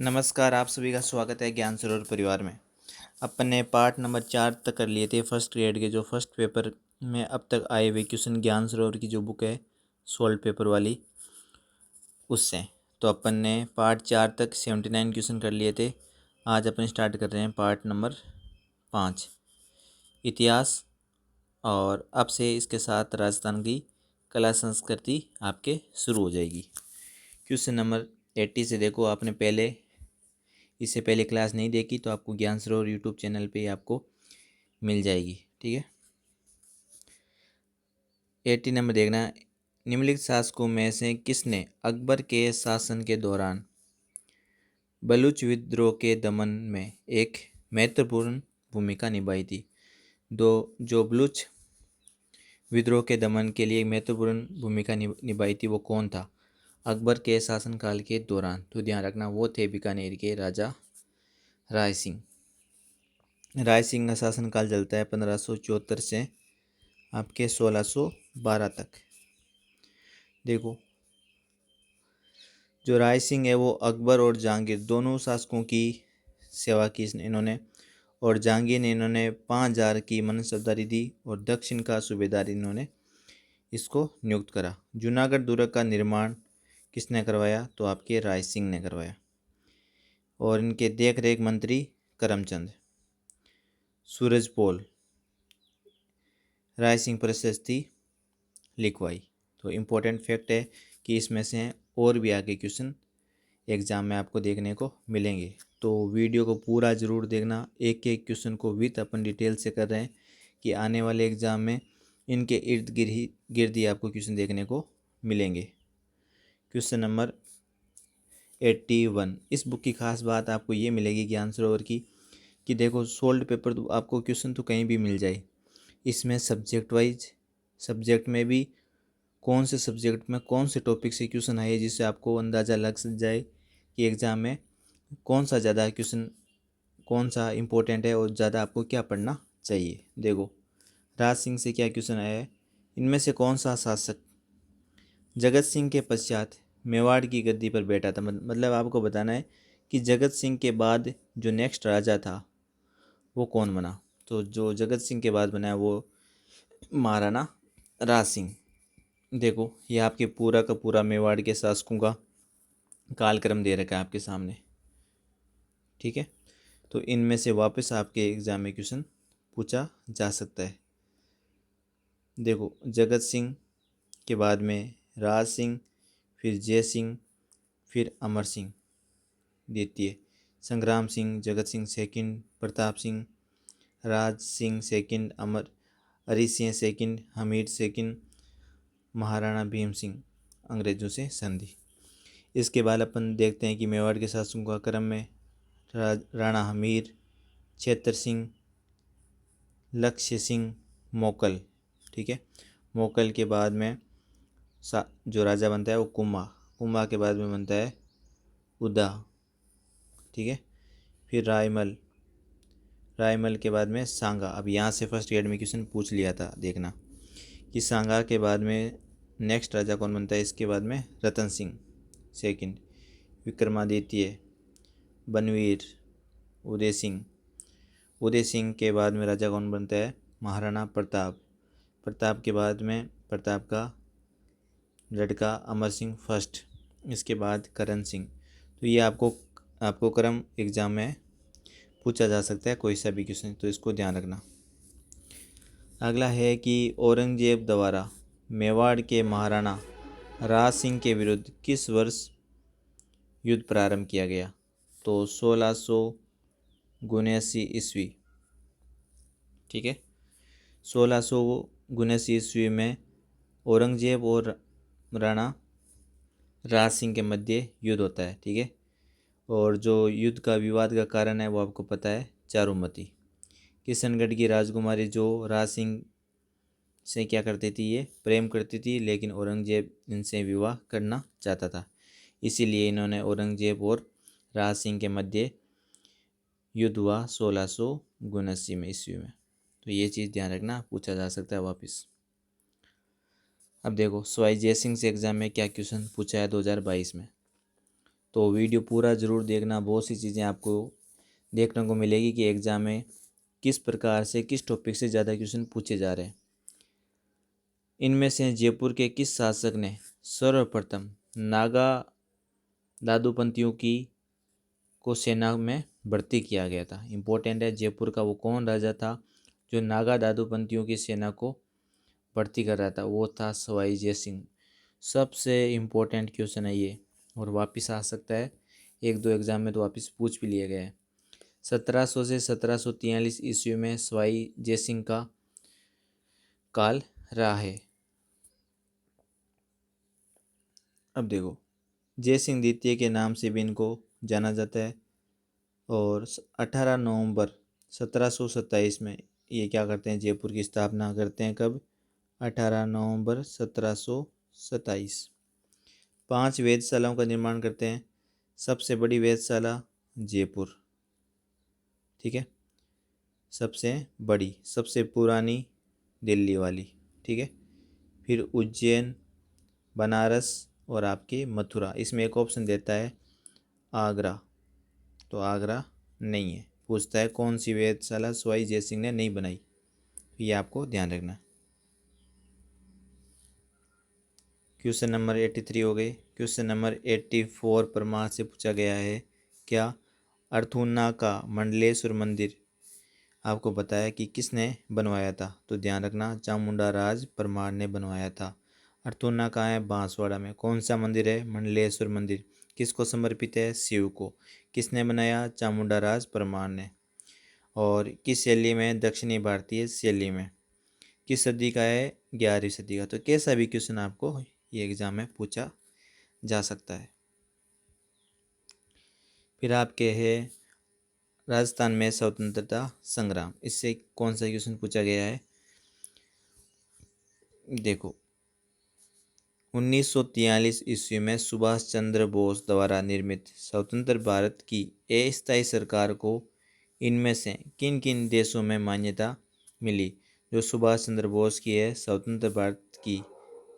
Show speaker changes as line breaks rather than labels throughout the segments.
नमस्कार, आप सभी का स्वागत है ज्ञान सरोवर परिवार में। अपन ने पार्ट नंबर 4 तक कर लिए थे फर्स्ट ग्रेड के जो फर्स्ट पेपर में अब तक आए हुए क्वेश्चन ज्ञान सरोवर की जो बुक है सोल्व पेपर वाली उससे। तो अपन ने पार्ट 4 तक 79 क्वेश्चन कर लिए थे। आज अपन स्टार्ट कर रहे हैं पार्ट नंबर 5 इतिहास, और अब से इसके साथ राजस्थान की कला संस्कृति आपके शुरू हो जाएगी। क्वेश्चन नंबर 80 से देखो, आपने पहले इससे पहले क्लास नहीं देखी तो आपको ज्ञान सरोवर यूट्यूब चैनल पे आपको मिल जाएगी, ठीक है। 80 नंबर देखना। निम्नलिखित शासकों में से किसने अकबर के शासन के दौरान बलूच विद्रोह के दमन में एक महत्वपूर्ण भूमिका निभाई थी? जो बलूच विद्रोह के दमन के लिए एक महत्वपूर्ण भूमिका निभाई थी वो कौन था अकबर के शासनकाल के दौरान? तो ध्यान रखना, वो थे बीकानेर के राजा राय सिंह। राय सिंह का शासनकाल चलता है 1574 से आपके 1612 तक। देखो, जो राय सिंह है वो अकबर और जहांगीर दोनों शासकों की सेवा की इन्होंने, और जहांगीर ने इन्होंने 5000 की मनसबदारी दी और दक्षिण का सूबेदार इन्होंने इसको नियुक्त करा। जूनागढ़ दुर्ग का निर्माण किसने करवाया? तो आपके राय सिंह ने करवाया, और इनके देख रेख मंत्री करमचंद। सूरजपोल राय सिंह प्रशस्ति लिखवाई। तो इम्पोर्टेंट फैक्ट है कि इसमें से और भी आगे क्वेश्चन एग्ज़ाम में आपको देखने को मिलेंगे, तो वीडियो को पूरा ज़रूर देखना। एक एक क्वेश्चन को विथ अपन डिटेल से कर रहे हैं कि आने वाले एग्ज़ाम में इनके इर्द गिर्द ही आपको क्वेश्चन देखने को मिलेंगे। Question number 81। इस बुक की खास बात आपको ये मिलेगी ज्ञान सरोवर की कि देखो, सोल्ड पेपर तो आपको क्वेश्चन तो कहीं भी मिल जाए, इसमें सब्जेक्ट वाइज सब्जेक्ट में भी कौन से सब्जेक्ट में कौन से टॉपिक से क्वेश्चन आए, जिससे आपको अंदाज़ा लग जाए कि एग्ज़ाम में कौन सा ज़्यादा क्वेश्चन कौन सा इम्पोर्टेंट है और ज़्यादा आपको क्या पढ़ना चाहिए। देखो, राज सिंह से क्या क्वेश्चन आया है, इनमें से कौन सा शासक जगत सिंह के पश्चात मेवाड़ की गद्दी पर बैठा था? मतलब आपको बताना है कि जगत सिंह के बाद जो नेक्स्ट राजा था वो कौन बना। तो जो जगत सिंह के बाद बना है वो महाराणा राज सिंह। देखो, ये आपके पूरा का पूरा मेवाड़ के शासकों का कालक्रम दे रखा है आपके सामने, ठीक है। तो इनमें से वापस आपके एग्जाम में क्वेश्चन पूछा जा सकता है। देखो, जगत सिंह के बाद में राज सिंह, फिर जय सिंह, फिर अमर सिंह द्वितीय, संग्राम Singh, Jagat Singh second, Pratap Singh, Raj Singh second, Hari Singh second, Hamid second, Maharana Bhim Singh अंग्रेजों से संधि। इसके बाद अपन देखते हैं कि मेवाड़ के शासकों का क्रम में राणा हमीर, छेत्र सिंह, लक्ष्य सिंह, मोकल, ठीक है। मोकल के बाद में जो राजा बनता है वो कुम्भा, कुम्भा के बाद में बनता है उदा, ठीक है। फिर रायमल, रायमल के बाद में सांगा। अब यहाँ से फर्स्ट ग्रेड में क्वेश्चन पूछ लिया था, देखना कि सांगा के बाद में नेक्स्ट राजा कौन बनता है। इसके बाद में रतन सिंह सेकंड, विक्रमादित्य, बनवीर, उदय सिंह। उदय सिंह के बाद में राजा कौन बनता है? महाराणा प्रताप। प्रताप के बाद में प्रताप का लड़का अमर सिंह फर्स्ट, इसके बाद करण सिंह। तो ये आपको क्रम एग्जाम में पूछा जा सकता है कोई सा भी क्वेश्चन, तो इसको ध्यान रखना। अगला है कि औरंगजेब द्वारा मेवाड़ के महाराणा राज सिंह के विरुद्ध किस वर्ष युद्ध प्रारंभ किया गया? तो 1679 ईस्वी, ठीक है। 1679 ईस्वी में औरंगजेब और राणा राज सिंह के मध्य युद्ध होता है, ठीक है। और जो युद्ध का विवाद का कारण है वो आपको पता है, चारुमती। किशनगढ़ की राजकुमारी जो राज सिंह से क्या करती थी, ये प्रेम करती थी, लेकिन औरंगजेब इनसे विवाह करना चाहता था, इसीलिए इन्होंने औरंगजेब और राज सिंह के मध्य युद्ध हुआ 1679 में ईस्वी में। तो ये चीज़ ध्यान रखना, पूछा जा सकता है वापस। अब देखो, सवाई जय सिंह से एग्जाम में क्या क्वेश्चन पूछा है 2022 में। तो वीडियो पूरा ज़रूर देखना, बहुत सी चीज़ें आपको देखने को मिलेगी कि एग्ज़ाम में किस प्रकार से किस टॉपिक से ज़्यादा क्वेश्चन पूछे जा रहे हैं। इनमें से जयपुर के किस शासक ने सर्वप्रथम नागा दादूपंतियों की को सेना में भर्ती किया गया था? इम्पोर्टेंट है, जयपुर का वो कौन राजा था जो नागा दादूपंतियों की सेना को भर्ती कर रहा था? वो था सवाई जय सिंह। सबसे इम्पोर्टेंट क्वेश्चन है ये, और वापस आ सकता है, एक दो एग्जाम में तो वापस पूछ भी लिया गया है। 1700 से 1743 ईस्वी में सवाई जय सिंह का काल रहा है। अब देखो, जय सिंह द्वितीय के नाम से भी इनको जाना जाता है। और 18 नवंबर 1727 में ये क्या करते हैं, जयपुर की स्थापना करते हैं। कब? 18 नवंबर 1727। 5 वेधशालाओं का निर्माण करते हैं। सबसे बड़ी वेधशाला जयपुर, ठीक है, सबसे बड़ी। सबसे पुरानी दिल्ली वाली, ठीक है। फिर उज्जैन, बनारस और आपके मथुरा। इसमें एक ऑप्शन देता है आगरा, तो आगरा नहीं है। पूछता है कौन सी वेधशाला सवाई जय सिंह ने नहीं बनाई, ये आपको ध्यान रखना। क्वेश्चन नंबर 83 हो गए। क्वेश्चन नंबर 84 परमार से पूछा गया है, क्या अर्थूना का मंडलेश्वर मंदिर आपको बताया कि किसने बनवाया था? तो ध्यान रखना, चामुंडा राज परमार ने बनवाया था। अर्थूना कहाँ है? बांसवाड़ा में। कौन सा मंदिर है? मंडलेश्वर मंदिर। किसको समर्पित है? शिव को। किसने बनाया? चामुंडा राज परमार ने। और किस शैली में? दक्षिणी भारतीय शैली में। किस सदी का है? 11वीं सदी का। तो कैसा भी क्वेश्चन आपको ये एग्जाम में पूछा जा सकता है। फिर आपके है राजस्थान में स्वतंत्रता संग्राम, इससे कौन सा क्वेश्चन पूछा गया है? देखो, 1943 ईस्वी में सुभाष चंद्र बोस द्वारा निर्मित स्वतंत्र भारत की अस्थायी सरकार को इनमें से किन किन देशों में मान्यता मिली? जो सुभाष चंद्र बोस की है स्वतंत्र भारत की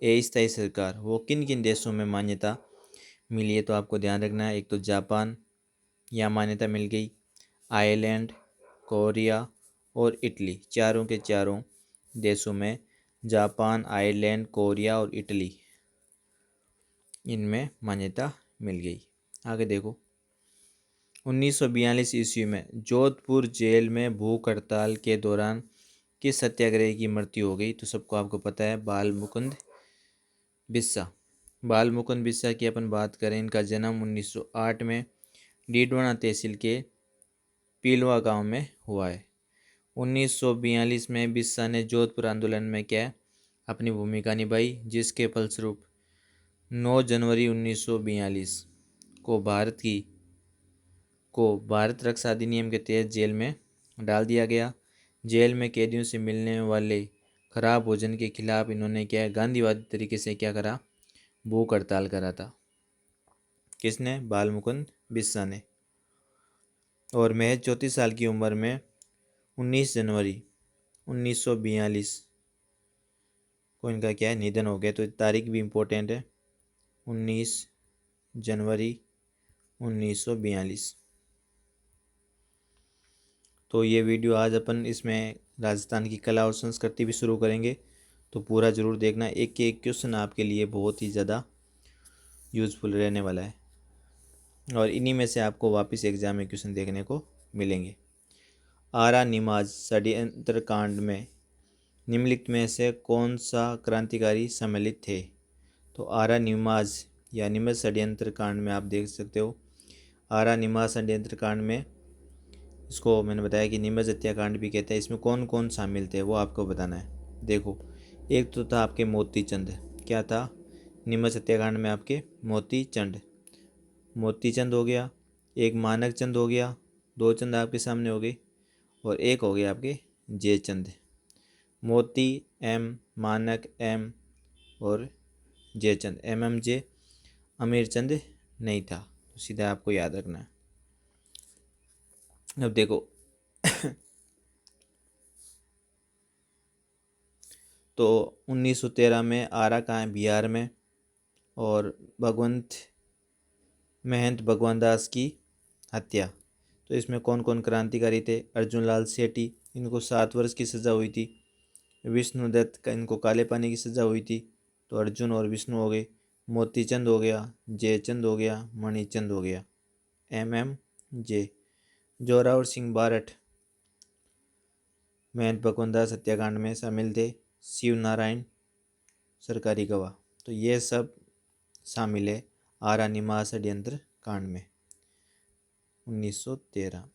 अस्थायी सरकार, वो किन किन देशों में मान्यता मिली है? तो आपको ध्यान रखना है, एक तो जापान, यहाँ मान्यता मिल गई। आयरलैंड, कोरिया और इटली, चारों के चारों देशों में, जापान, आयरलैंड, कोरिया और इटली, इनमें मान्यता मिल गई। आगे देखो, 1942 ईस्वी में जोधपुर जेल में भूख हड़ताल के दौरान किस सत्याग्रही की मृत्यु हो गई? तो सबको आपको पता है, बाल मुकुंद बिस्सा। बाल मुकुंद बिस्सा की अपन बात करें, इनका जन्म 1908 में डीडवाना तहसील के पीलवा गांव में हुआ है। 1942 में बिस्सा ने जोधपुर आंदोलन में क्या अपनी भूमिका निभाई, जिसके फलस्वरूप 9 जनवरी 1942 को भारत रक्षा अधिनियम के तहत जेल में डाल दिया गया। जेल में कैदियों से मिलने वाले खराब भोजन के खिलाफ इन्होंने क्या गांधीवादी तरीके से क्या करा? भूख हड़ताल करा था। किसने? बाल मुकुंद बिस्सा ने। और महज 34 साल की उम्र में 19 जनवरी 1942 को इनका क्या है? निधन हो गया। तो तारीख भी इम्पोर्टेंट है, 19 जनवरी 1942। तो ये वीडियो आज अपन इसमें राजस्थान की कला और संस्कृति भी शुरू करेंगे, तो पूरा ज़रूर देखना। एक एक क्वेश्चन आपके लिए बहुत ही ज़्यादा यूज़फुल रहने वाला है, और इन्हीं में से आपको वापस एग्जाम में क्वेश्चन देखने को मिलेंगे। आरा निमाज षड्यंत्र कांड में निम्नलिखित में से कौन सा क्रांतिकारी सम्मिलित थे? तो आरा निमाज या निमज षड्यंत्र कांड में आप देख सकते हो, आरा निमाज षड्यंत्र कांड में, इसको मैंने बताया कि निमज हत्याकांड भी कहते हैं। इसमें कौन कौन शामिल थे वो आपको बताना है। देखो, एक तो था आपके मोती चंद। क्या था निमज हत्याकांड में? आपके मोती चंद हो गया, एक मानक चंद हो गया, दो चंद आपके सामने हो गए, और एक हो गया आपके जयचंद। मोती एम, मानक एम और जयचंद MMJ। अमीर चंद नहीं था, तो सीधा आपको याद रखना है। अब देखो तो 1913 में आरा कहाँ है? बिहार में। और भगवंत महंत भगवान दास की हत्या। तो इसमें कौन कौन क्रांतिकारी थे? अर्जुन लाल सेठी, इनको 7 वर्ष की सज़ा हुई थी। विष्णुदत्त का, इनको काले पानी की सज़ा हुई थी। तो अर्जुन और विष्णु हो गए। मोतीचंद हो गया, जयचंद हो गया, मणिचंद हो गया, MMJ। जोरावर सिंह बारठ महंत भगवान दास हत्याकांड में शामिल थे। शिव नारायण सरकारी गवाह। तो ये सब शामिल है आरानी महाषड्यंत्र कांड में 1913।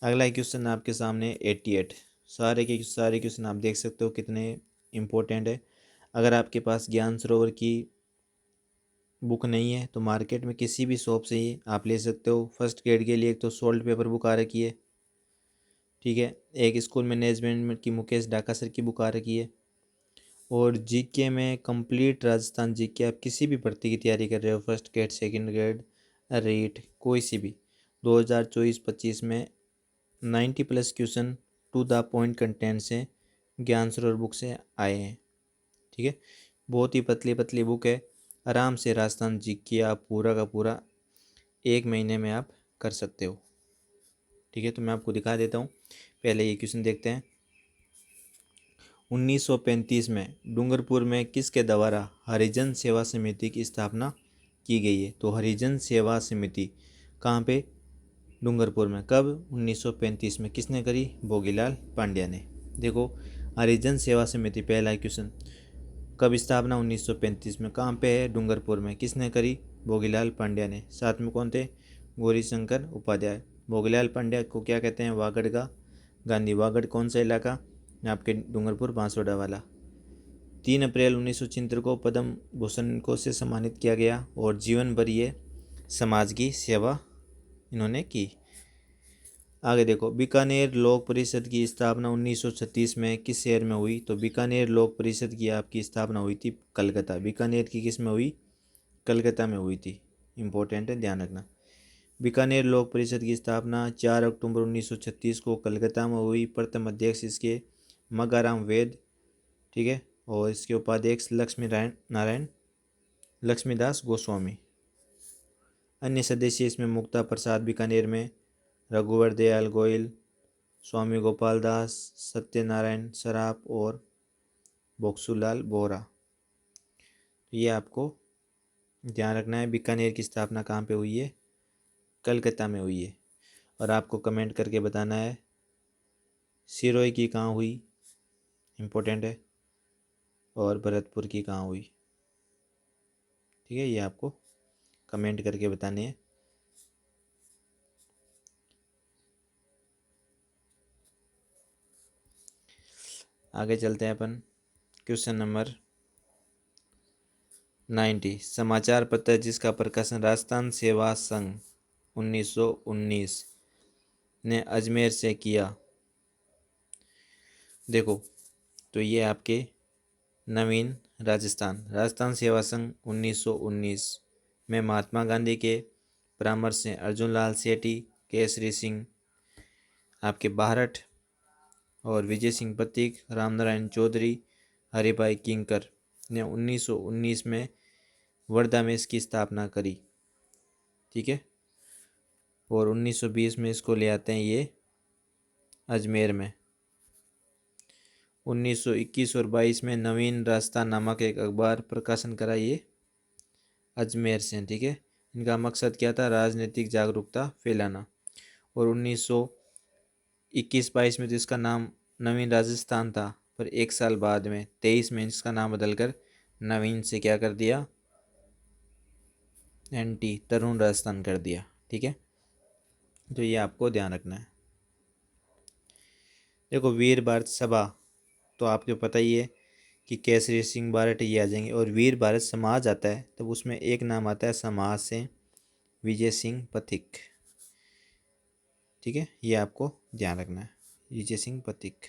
अगला क्वेश्चन आपके सामने 88। सारे के सारे क्वेश्चन आप देख सकते हो कितने इम्पोर्टेंट है। अगर आपके पास ज्ञान सरोवर की बुक नहीं है तो मार्केट में किसी भी शॉप से ही आप ले सकते हो। फर्स्ट ग्रेड के लिए एक तो सोल्ट पेपर बुक आ रखी है, ठीक है। एक स्कूल मैनेजमेंट की मुकेश डाका सर की बुक आ रखी है। और जीके में कंप्लीट राजस्थान जीके, आप किसी भी भर्ती की तैयारी कर रहे हो, first grade, second grade, REET, कोई सी भी, 2024-25 में 90+ question to the point content से ज्ञान सरोवर बुक से आए हैं, ठीक है। बहुत ही पतली पतली बुक है, आराम से राजस्थान जीके आप पूरा का पूरा 1 महीने में आप कर सकते हो, ठीक है। तो मैं आपको दिखा देता हूँ। पहले ये क्वेश्चन देखते हैं। 1935 में डूंगरपुर में किसके द्वारा हरिजन सेवा समिति की स्थापना की गई है? तो हरिजन सेवा समिति कहाँ पे? डूंगरपुर में। कब? 1935 में। किसने करी? भोगीलाल पांड्या ने। देखो, हरिजन सेवा समिति, पहला क्वेश्चन, कब स्थापना? 1935 में। कहाँ पे है? डूंगरपुर में। किसने करी? भोगीलाल पांड्या ने। साथ में कौन थे? गौरी शंकर उपाध्याय। भोगीलाल पांड्या को क्या कहते हैं? वागड़ का गांधी। वागड़ कौन सा इलाका? आपके डूंगरपुर बांसवाड़ा वाला। 3 अप्रैल 1976 को पद्म भूषण को से सम्मानित किया गया और जीवन भर ये समाज की सेवा इन्होंने की। आगे देखो, बीकानेर लोक परिषद की स्थापना 1936 में किस शहर में हुई? तो बीकानेर लोक परिषद की आपकी स्थापना हुई थी कलकत्ता। बीकानेर की किस में हुई? कलकत्ता में हुई थी। इंपॉर्टेंट है, ध्यान रखना। बीकानेर लोक परिषद की स्थापना 4 अक्टूबर 1936 को कलकत्ता में हुई। प्रथम अध्यक्ष इसके मगाराम वेद, ठीक है। और इसके उपाध्यक्ष नारायण लक्ष्मीदास गोस्वामी। अन्य सदस्य इसमें मुक्ता प्रसाद बीकानेर में, रघुवर दयाल गोयल, स्वामी गोपाल दास, सत्यनारायण सराफ और बक्सूलाल बोरा। तो ये आपको ध्यान रखना है। बीकानेर की स्थापना कहाँ पे हुई है? कलकत्ता में हुई है। और आपको कमेंट करके बताना है सिरोही की कहाँ हुई, इम्पोर्टेंट है, और भरतपुर की कहाँ हुई, ठीक है। ये आपको कमेंट करके बताने हैं। आगे चलते हैं अपन। Question number 90। समाचार पत्र जिसका प्रकाशन राजस्थान सेवा संघ 1919 ने अजमेर से किया। देखो, तो ये आपके नवीन राजस्थान सेवा संघ 1919 में महात्मा गांधी के परामर्श से अर्जुन लाल सेठी, केसरी सिंह आपके बारठ और विजय सिंह पथिक, रामनारायण चौधरी, हरिभाई किंकर ने 1919 में वर्धा में इसकी स्थापना करी, ठीक है। और 1920 में इसको ले आते हैं ये अजमेर में। 1921 और 22 में नवीन राजस्थान नामक एक अखबार प्रकाशन करा ये अजमेर से, ठीक है। इनका मकसद क्या था? राजनीतिक जागरूकता फैलाना। और 1921-22 में तो इसका नाम नवीन राजस्थान था, पर 1 साल बाद में 23 में इसका नाम बदलकर नवीन से क्या कर दिया? NT तरुण राजस्थान कर दिया, ठीक है। तो ये आपको ध्यान रखना है। देखो, वीर भारत सभा तो आपको पता ही है कि केसरी सिंह बारठ ये आ जाएंगे। और वीर भारत समाज आता है तब उसमें एक नाम आता है समाज से, विजय सिंह पथिक, ठीक है। ये आपको ध्यान रखना है, विजय सिंह पथिक।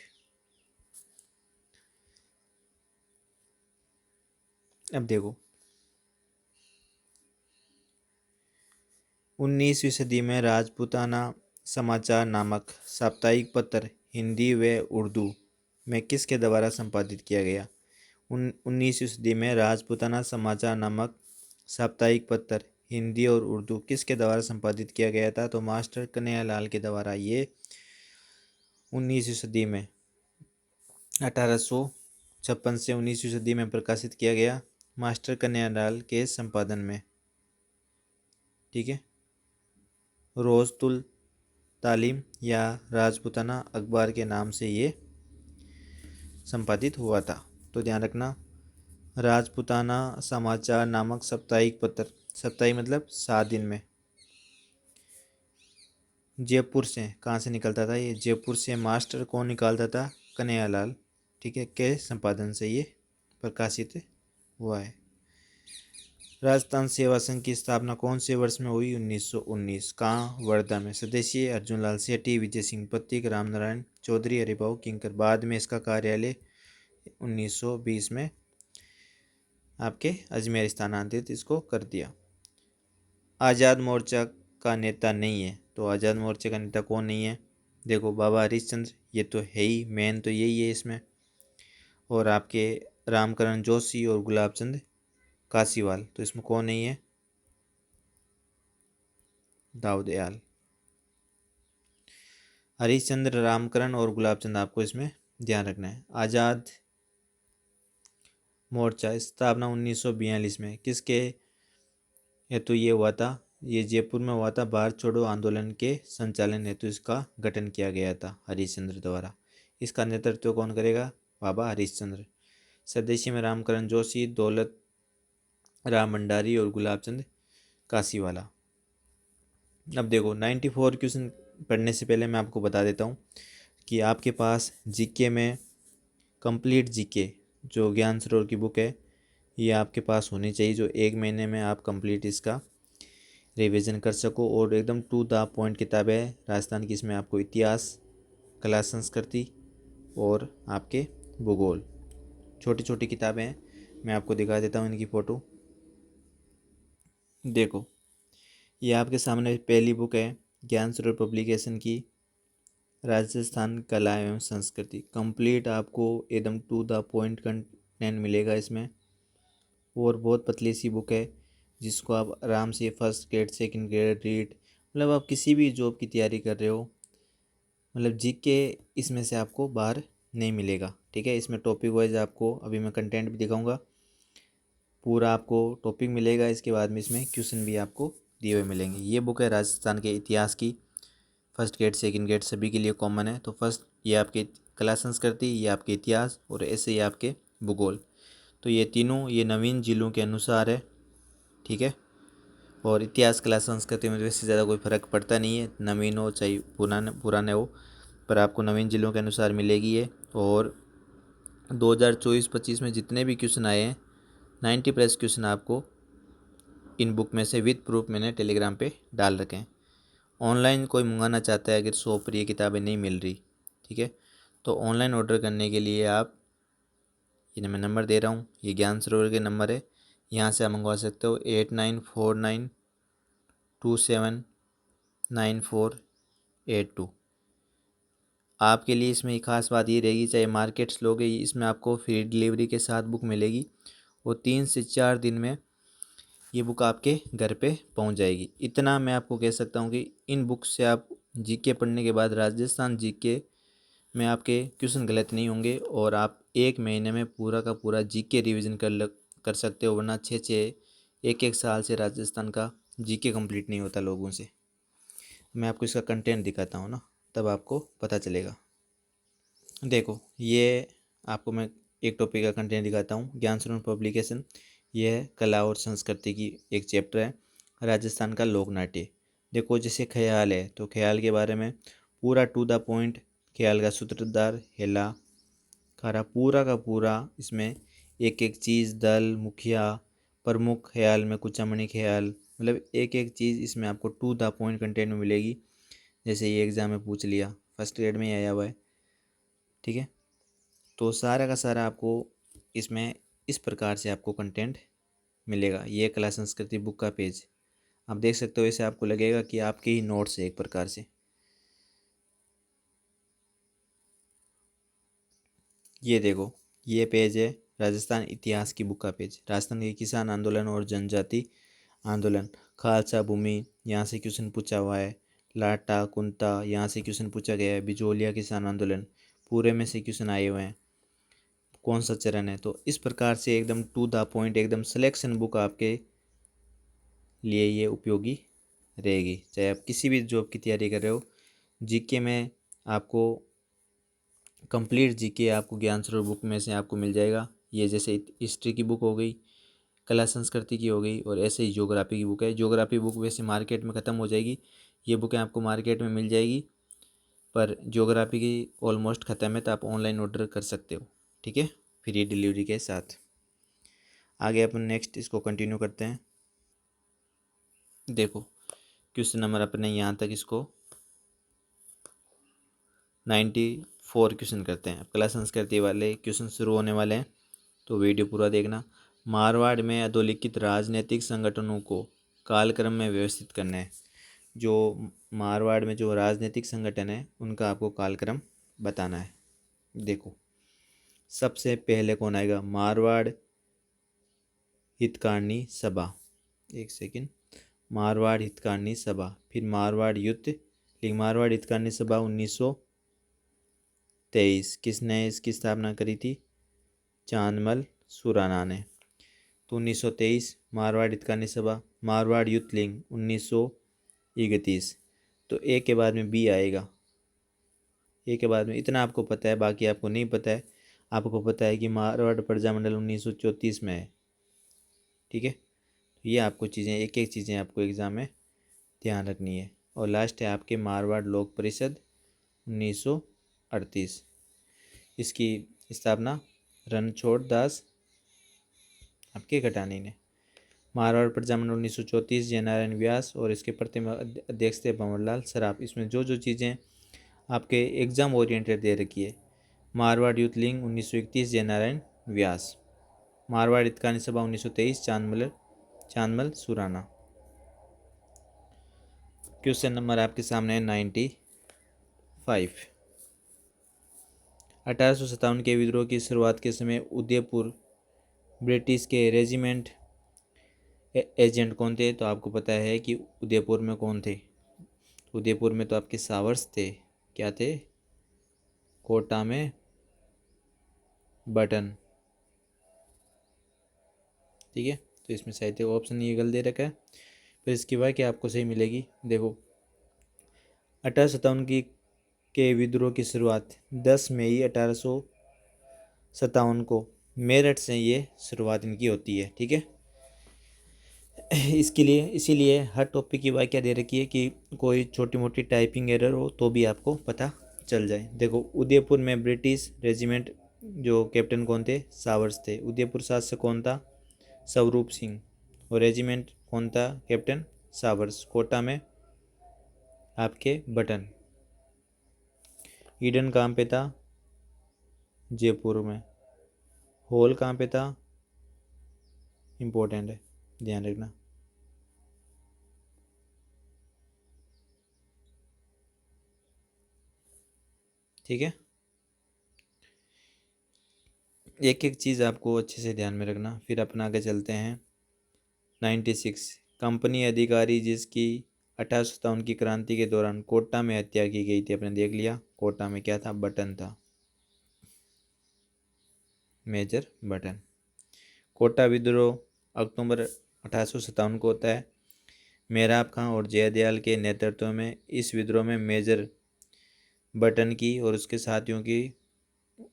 अब देखो, 19वीं सदी में राजपूताना समाचार नामक साप्ताहिक पत्र हिंदी व उर्दू में किसके द्वारा संपादित किया गया? 19वीं सदी में राजपूताना समाचार नामक साप्ताहिक पत्र हिंदी और उर्दू किसके द्वारा संपादित किया गया था? तो मास्टर कन्हैयालाल के द्वारा। ये 19वीं सदी में 1856 से 19वीं सदी में प्रकाशित किया गया, मास्टर कन्हैयालाल के संपादन में। ठीक है। रोज़तुल तालीम या राजपूताना अखबार के नाम से ये संपादित हुआ था। तो ध्यान रखना, राजपूताना समाचार नामक साप्ताहिक पत्र, साप्ताहिक मतलब 7 दिन में, जयपुर से, कहाँ से निकलता था ये? जयपुर से। मास्टर कौन निकालता था? कन्हैयालाल। ठीक है, के संपादन से ये प्रकाशित हुआ है। राजस्थान सेवा संघ की स्थापना कौन से वर्ष में हुई? 1919। कहाँ? वर्धा में। सदस्य अर्जुन लाल सेठी, विजय सिंह पत्तिक, रामनारायण चौधरी, हरिभाऊ किंकर। बाद में इसका कार्यालय 1920 में आपके अजमेर स्थानांतरित इसको कर दिया। आज़ाद मोर्चा का नेता नहीं है, तो आज़ाद मोर्चे का नेता कौन नहीं है? देखो, बाबा हरिश्चंद्र, ये तो है ही, मेन तो यही है इसमें। और आपके रामकरण जोशी और गुलाब चंद कासीवाल, तो इसमें कौन नहीं है? दाऊदयाल। हरिश्चंद्र, रामकरण और गुलाब चंद आपको इसमें ध्यान रखना है। आज़ाद मोर्चा स्थापना 1942 में किसके हेतु ये हुआ था? ये जयपुर में हुआ था। भारत छोड़ो आंदोलन के संचालन हेतु इसका गठन किया गया था हरिश्चंद्र द्वारा। इसका नेतृत्व कौन करेगा? बाबा हरिश्चंद्र। सदस्य में रामकरण जोशी, दौलत राम भंडारी और गुलाब चंद कासीवाला। अब देखो, 94 क्वेश्चन पढ़ने से पहले मैं आपको बता देता हूँ कि आपके पास जीके में कंप्लीट जीके जो ज्ञान सरोवर की बुक है, ये आपके पास होनी चाहिए, जो 1 महीने में आप कंप्लीट इसका रिवीजन कर सको। और एकदम टू द पॉइंट किताब है राजस्थान की। इसमें आपको इतिहास, कला संस्कृति और आपके भूगोल, छोटी छोटी किताबें हैं। मैं आपको दिखा देता हूँ इनकी फ़ोटो। देखो, ये आपके सामने पहली बुक है ज्ञान सरोवर पब्लिकेशन की, राजस्थान कला एवं संस्कृति। कंप्लीट आपको एकदम टू द पॉइंट कंटेंट मिलेगा इसमें। और बहुत पतली सी बुक है जिसको आप आराम से first grade, second grade read, मतलब आप किसी भी जॉब की तैयारी कर रहे हो, मतलब जीके इसमें से आपको बाहर नहीं मिलेगा। ठीक है। इसमें टॉपिक वाइज आपको अभी मैं कंटेंट भी दिखाऊंगा, पूरा आपको टॉपिक मिलेगा। इसके बाद में इसमें क्वेश्चन भी आपको दिए हुए मिलेंगे। ये बुक है राजस्थान के इतिहास की, फर्स्ट ग्रेड सेकंड ग्रेड सभी के लिए कॉमन है। तो फर्स्ट ये आपके कला संस्कृति, ये आपके इतिहास, और ऐसे ही आपके भूगोल। तो ये तीनों ये नवीन जिलों के अनुसार है। ठीक है। और इतिहास कला संस्कृति में वैसे ज़्यादा कोई फ़र्क पड़ता नहीं है, नवीन हो चाहे पुराने पुराने हो, पर आपको नवीन जिलों के अनुसार मिलेगी ये। और 2024-25 में जितने भी क्वेश्चन आए हैं, 90+ क्वेश्चन आपको इन बुक में से विद प्रूफ मैंने टेलीग्राम पे डाल रखे हैं। ऑनलाइन कोई मंगाना चाहता है अगर शॉप पर ये किताबें नहीं मिल रही, ठीक है, तो ऑनलाइन ऑर्डर करने के लिए आप, ये मैं नंबर दे रहा हूँ, ये ज्ञान सरोवर के नंबर है, यहाँ से आप मंगवा सकते हो 8949279482। आपके लिए इसमें एक ख़ास बात ये रहेगी, चाहे मार्केट्स लोगे इसमें आपको फ्री डिलीवरी के साथ बुक मिलेगी, और 3 से 4 दिन में ये बुक आपके घर पे पहुंच जाएगी। इतना मैं आपको कह सकता हूँ कि इन बुक से आप जीके पढ़ने के बाद राजस्थान जीके में आपके क्वेश्चन गलत नहीं होंगे, और आप 1 महीने में पूरा का पूरा जीके रिवीजन कर सकते हो। वरना 6-6 1-1 साल से राजस्थान का जीके कंप्लीट नहीं होता लोगों से। मैं आपको इसका कंटेंट दिखाता हूँ ना, तब आपको पता चलेगा। देखो, ये आपको मैं एक टॉपिक का कंटेंट दिखाता हूँ, ज्ञान सरोवर पब्लिकेशन। ये है कला और संस्कृति की एक चैप्टर है, राजस्थान का लोक नाट्य। देखो, जैसे ख्याल है तो ख्याल के बारे में पूरा टू द पॉइंट, ख्याल का सूत्रधार, हेला खारा, पूरा का पूरा इसमें एक एक चीज़, दल, मुखिया, प्रमुख, ख्याल में कुचामणी ख्याल, मतलब एक एक चीज़ इसमें आपको टू द पॉइंट कंटेंट में मिलेगी। जैसे ये एग्ज़ाम में पूछ लिया, फर्स्ट ग्रेड में ही आया हुआ है। ठीक है। तो सारा का सारा आपको इसमें इस प्रकार से आपको कंटेंट मिलेगा। ये कला संस्कृति बुक का पेज आप देख सकते हो, इसे आपको लगेगा कि आपके ही नोट्स है एक प्रकार से। ये देखो, ये पेज है राजस्थान इतिहास की बुक का पेज, राजस्थान के किसान आंदोलन और जनजाति आंदोलन। खालसा भूमि, यहाँ से क्वेश्चन पूछा हुआ है। लाटा कुंता, यहाँ से क्वेश्चन पूछा गया है। बिजोलिया किसान आंदोलन, पूरे में से क्वेश्चन आए हुए हैं। कौन सा चरण है? तो इस प्रकार से एकदम टू द पॉइंट, एकदम सिलेक्शन बुक आपके लिए ये उपयोगी रहेगी, चाहे आप किसी भी जॉब की तैयारी कर रहे हो। जीके में आपको कंप्लीट जीके आपको ज्ञान सरोवर बुक में से आपको मिल जाएगा। ये जैसे हिस्ट्री की बुक हो गई, कला संस्कृति की हो गई, और ऐसे ही ज्योग्राफी की बुक है। ज्योग्राफी बुक वैसे मार्केट में ख़त्म हो जाएगी, ये बुकें आपको मार्केट में मिल जाएगी, पर ज्योग्राफी की ऑलमोस्ट ख़त्म है, तो आप ऑनलाइन ऑर्डर कर सकते हो, ठीक है, फ्री डिलीवरी के साथ। आगे अपन नेक्स्ट इसको कंटिन्यू करते हैं। देखो क्वेश्चन नंबर अपने यहाँ तक इसको 94 क्वेश्चन करते हैं। कला संस्कृति वाले क्वेश्चन शुरू होने वाले हैं, तो वीडियो पूरा देखना। मारवाड़ में अधोलिखित राजनीतिक संगठनों को कालक्रम में व्यवस्थित करना है। जो मारवाड़ में जो राजनीतिक संगठन है उनका आपको कालक्रम बताना है। देखो सबसे पहले कौन आएगा? मारवाड़ हितकारिणी सभा, एक सेकंड, मारवाड़ हितकारिणी सभा, फिर मारवाड़ युद्ध, लेकिन मारवाड़ हितकारिणी सभा 1923, किसने इसकी स्थापना करी थी? चांदमल सुराना ने। तो 1923 मारवाड़ हितकारिणी सभा। मारवाड़ युद्ध लीग 1931। तो ए के बाद में बी आएगा, ए के बाद में इतना आपको पता है, बाकी आपको नहीं पता है। आपको पता है कि मारवाड़ प्रजामंडल 1934 में है, ठीक है। ये आपको चीज़ें, एक एक चीज़ें आपको एग्ज़ाम में ध्यान रखनी है। और लास्ट है आपके मारवाड़ लोक परिषद 1938, इसकी स्थापना रणछोड़ दास आपके घटानी ने। मारवाड़ प्रजामंडल 1934 जयनारायण व्यास, और इसके प्रथम अध्यक्ष थे भंवरलाल सराफ। इसमें जो जो चीज़ें आपके एग्जाम ओरिएंटेड दे रखी है, मारवाड़ यूथ लीग 1931 जयनारायण व्यास, मारवाड़ हितकारिणी सभा 1923 चांदमल सुराना। क्वेश्चन नंबर आपके सामने है 95। 1857 के विद्रोह की शुरुआत के समय उदयपुर ब्रिटिश के रेजिमेंट एजेंट कौन थे? तो आपको पता है कि उदयपुर में कौन थे? उदयपुर में तो आपके सावर्स थे। क्या थे? कोटा में बटन, ठीक है। तो इसमें साहित्य ऑप्शन ये गलत दे रखा है, फिर इसकी बात क्या आपको सही मिलेगी। देखो 1857 की के विद्रोह की शुरुआत 10 मई 1857 को मेरठ से ये शुरुआत इनकी होती है, ठीक है। इसके लिए इसीलिए हर टॉपिक की व्याख्या दे रखी है कि कोई छोटी मोटी टाइपिंग एरर हो तो भी आपको पता चल जाए। देखो उदयपुर में ब्रिटिश रेजिमेंट जो कैप्टन कौन थे? सावर्स थे। उदयपुर शासक कौन था? स्वरूप सिंह। और रेजिमेंट कौन था कैप्टन? सावर्स। कोटा में आपके बटन। ईडन कहाँ पे था? जयपुर में। हॉल कहाँ पे था? इम्पोर्टेंट है, ध्यान रखना। ठीक है, एक एक चीज़ आपको अच्छे से ध्यान में रखना। फिर अपना आगे चलते हैं 96। कंपनी अधिकारी जिसकी 1857 की क्रांति के दौरान कोटा में हत्या की गई थी, अपने देख लिया। कोटा में क्या था? बटन था, मेजर बटन। कोटा विद्रोह अक्टूबर 1857 को होता है। मेराब खां और जयदयाल के नेतृत्व में इस विद्रोह में मेजर बटन की और उसके साथियों की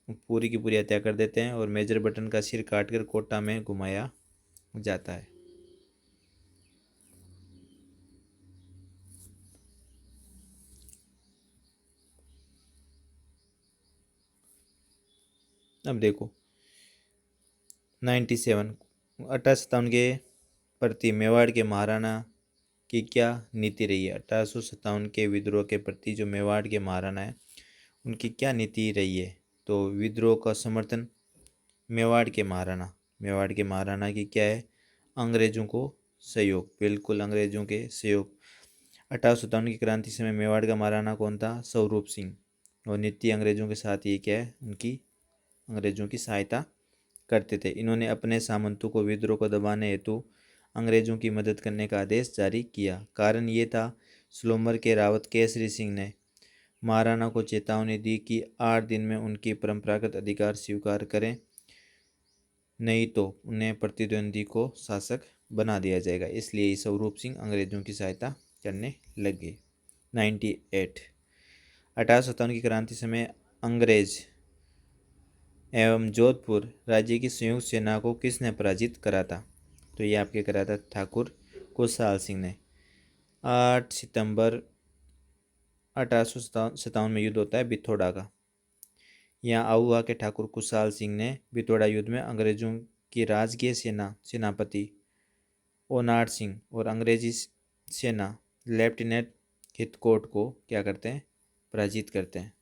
पूरी की पूरी हत्या कर देते हैं, और मेजर बटन का सिर काटकर कोटा में घुमाया जाता है। अब देखो 97। 1857 के प्रति मेवाड़ के महाराणा की क्या नीति रही है? 1857 के विद्रोह के प्रति जो मेवाड़ के महाराणा है उनकी क्या नीति रही है? तो विद्रोह का समर्थन मेवाड़ के महाराणा की क्या है? अंग्रेजों को सहयोग, बिल्कुल अंग्रेजों के सहयोग। 1857 की क्रांति समय मेवाड़ का महाराणा कौन था? स्वरूप सिंह। और नीति अंग्रेजों के साथ ये क्या है? उनकी अंग्रेजों की सहायता करते थे। इन्होंने अपने सामंतों को विद्रोह को दबाने हेतु अंग्रेजों की मदद करने का आदेश जारी किया। कारण ये था सलोमर के रावत केसरी सिंह ने महाराणा को चेतावनी दी कि 8 दिन में उनकी परंपरागत अधिकार स्वीकार करें, नहीं तो उन्हें प्रतिद्वंदी को शासक बना दिया जाएगा। इसलिए स्वरूप सिंह अंग्रेजों की सहायता करने लगे। 98 1857 की क्रांति समय अंग्रेज एवं जोधपुर राज्य की संयुक्त सेना को किसने पराजित करा था? तो ये आपके करा था ठाकुर खुशहाल सिंह ने। 8 सितंबर 1857 में युद्ध होता है बिथोड़ा का। यहाँ आउआ के ठाकुर खुशहाल सिंह ने बिथोड़ा युद्ध में अंग्रेजों की राजकीय सेनापति ओनाड सिंह और अंग्रेजी सेना लेफ्टिनेंट हिथकोट को क्या करते हैं? पराजित करते हैं।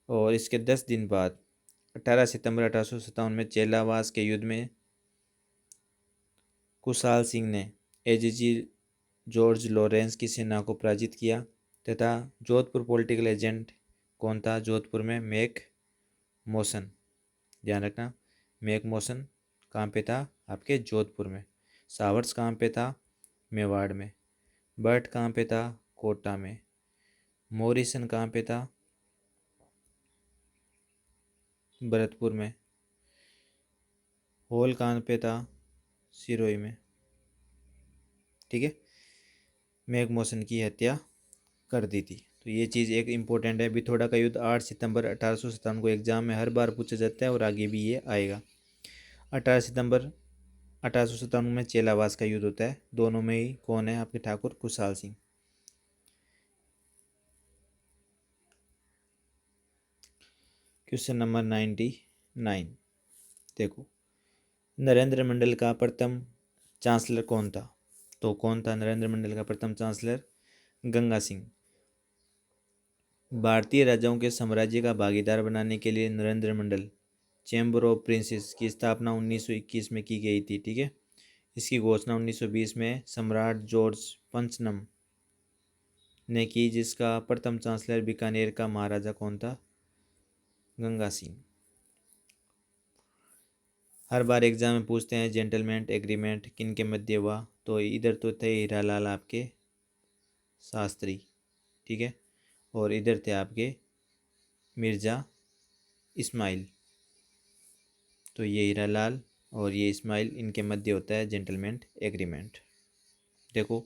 और इसके 10 दिन बाद 18 सितंबर 1857 में चेलावास के युद्ध में खुशहाल सिंह ने एजीजी जॉर्ज लॉरेंस की सेना को पराजित किया तथा जोधपुर पॉलिटिकल एजेंट कौन था जोधपुर में? मैक मोशन। ध्यान रखना, मैक मोशन कहाँ पे था? आपके जोधपुर में। सावर्स कहाँ पे था? मेवाड़ में। बर्ट कहाँ पे था? कोटा में। मॉरिसन कहाँ पे था? भरतपुर में। हॉल कहाँ पे था? सिरोही में। ठीक है, मैक मोशन की हत्या कर दी थी। तो ये चीज़ एक इम्पोर्टेंट है। बिथोड़ा का युद्ध 8 सितंबर 1857 को एग्जाम में हर बार पूछा जाता है और आगे भी ये आएगा। 18 सितंबर 1857 में चेलावास का युद्ध होता है। दोनों में ही कौन है? आपके ठाकुर खुशहाल सिंह। क्वेश्चन नंबर 99 देखो, नरेंद्र मंडल का प्रथम चांसलर कौन था? तो कौन था नरेंद्र मंडल का प्रथम चांसलर? गंगा सिंह। भारतीय राजाओं के साम्राज्य का भागीदार बनाने के लिए नरेंद्र मंडल चैम्बर ऑफ प्रिंसेस की स्थापना 1921 में की गई थी। ठीक है, इसकी घोषणा 1920 में सम्राट जॉर्ज पंचम ने की, जिसका प्रथम चांसलर बीकानेर का महाराजा कौन था? गंगा सिंह। हर बार एग्जाम में पूछते हैं जेंटलमैन एग्रीमेंट किन के मध्य हुआ? तो इधर तो थे हीरालाल आपके शास्त्री, ठीक है, और इधर थे आपके मिर्ज़ा इस्माइल। तो ये हीरालाल और ये इस्माइल, इनके मध्य होता है जेंटलमैन एग्रीमेंट। देखो,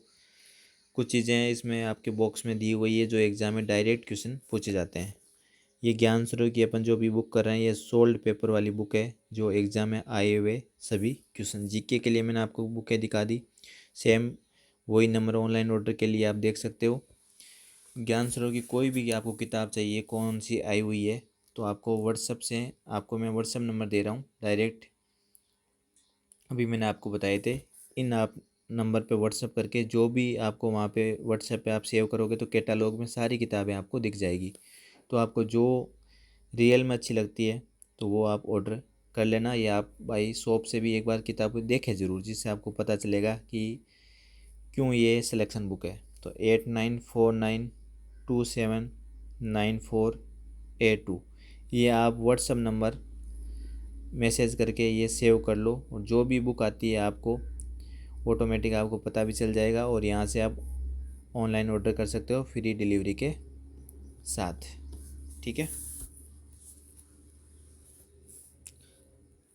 कुछ चीज़ें इसमें आपके बॉक्स में दी हुई है जो एग्जाम में डायरेक्ट क्वेश्चन पूछे जाते हैं। ये ज्ञान सरोवर की अपन जो भी बुक कर रहे हैं ये सोल्ड पेपर वाली बुक है जो एग्जाम में आए हुए सभी क्वेश्चन। जीके के लिए मैंने आपको बुकें दिखा दी, सेम वही नंबर ऑनलाइन ऑर्डर के लिए आप देख सकते हो। ज्ञान सरोवर की कोई भी आपको किताब चाहिए कौन सी आई हुई है तो आपको व्हाट्सअप से, आपको मैं व्हाट्सअप नंबर दे रहा हूँ डायरेक्ट, अभी मैंने आपको बताए थे। इन आप नंबर पे व्हाट्सअप करके जो भी आपको वहाँ पे व्हाट्सएप पे आप सेव करोगे तो कैटालॉग में सारी किताबें आपको दिख जाएगी। तो आपको जो रियल में अच्छी लगती है तो वो आप ऑर्डर कर लेना, या आप भाई शॉप से भी एक बार किताब देखें ज़रूर, जिससे आपको पता चलेगा कि क्यों ये सिलेक्शन बुक है। तो 8949279482 ये आप व्हाट्सअप नंबर मैसेज करके ये सेव कर लो, और जो भी बुक आती है आपको ऑटोमेटिक आपको पता भी चल जाएगा, और यहाँ से आप ऑनलाइन ऑर्डर कर सकते हो फ्री डिलीवरी के साथ। ठीक है,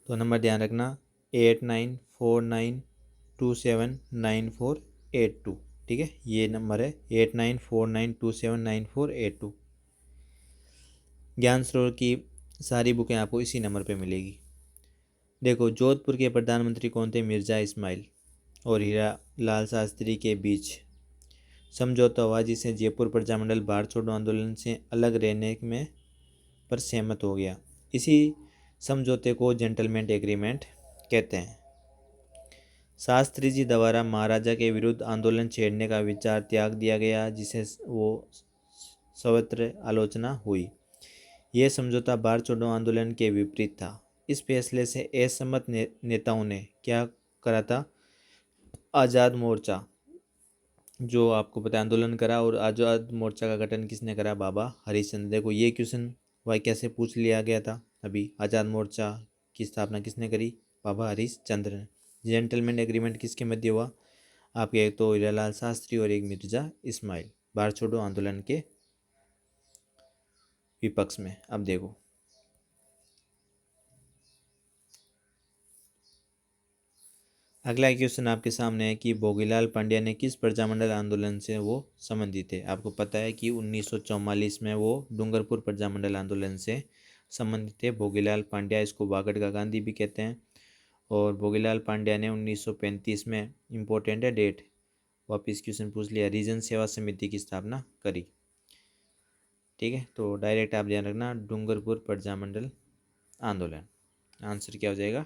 तो नंबर ध्यान रखना 8949279482। ठीक है, ये नंबर है 8949279482। ज्ञान सरोवर की सारी बुकें आपको इसी नंबर पे मिलेगी। देखो, जोधपुर के प्रधानमंत्री कौन थे? मिर्ज़ा इस्माइल और हीरा लाल शास्त्री के बीच समझौता हुआ, जिससे जयपुर प्रजामंडल भारत छोड़ो आंदोलन से अलग रहने में पर सहमत हो गया। इसी समझौते को जेंटलमैन एग्रीमेंट कहते हैं। शास्त्री जी द्वारा महाराजा के विरुद्ध आंदोलन छेड़ने का विचार त्याग दिया गया, जिसे वो सर्वत्र आलोचना हुई। यह समझौता भारत छोड़ो आंदोलन के विपरीत था। इस फैसले से असहमत नेताओं ने क्या करा था? आज़ाद मोर्चा, जो आपको पता है आंदोलन करा, और आज़ाद मोर्चा का गठन किसने करा? बाबा हरिश्चंद्र। देखो, ये क्वेश्चन वाई कैसे पूछ लिया गया था अभी, आज़ाद मोर्चा की स्थापना किसने करी? बाबा हरिश्चंद्र ने, जेंटलमैन एग्रीमेंट किसके मध्य हुआ? आपके एक तो हीरालाल शास्त्री और एक मिर्जा इस्माइल, भारत छोड़ो आंदोलन के विपक्ष में। अब देखो अगला क्वेश्चन आपके सामने है कि भोगीलाल पांड्या ने किस प्रजामंडल आंदोलन से वो संबंधित है। आपको पता है कि 1944 में वो डूंगरपुर प्रजामंडल आंदोलन से संबंधित है भोगीलाल पांड्या, इसको वागड़ का गांधी भी कहते हैं। और भोगीलाल पांड्या ने 1935 में, इम्पोर्टेंट है डेट, वापिस क्वेश्चन पूछ लिया, रीजन सेवा समिति की स्थापना करी। ठीक है, तो डायरेक्ट आप ध्यान रखना डूंगरपुर प्रजामंडल आंदोलन, आंसर क्या हो जाएगा?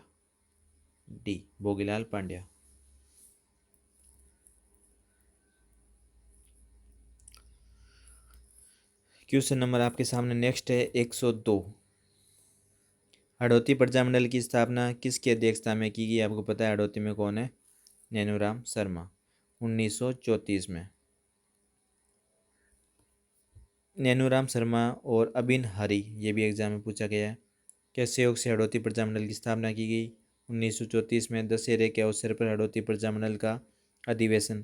D, Bhogilal Pandya. Question number आपके सामने नेक्स्ट है 102। हड़ौती प्रजामंडल की स्थापना किसकी अध्यक्षता में की गई? आपको पता है हड़ौती में कौन है? नैनूराम शर्मा, 1934 में। नैनूराम शर्मा और अबिन हरी, ये भी एग्जाम में पूछा गया है। किस सहयोग से हड़ौती प्रजामंडल की स्थापना की गई? 1934 में दशहरे के अवसर पर हड़ौती प्रजामंडल का अधिवेशन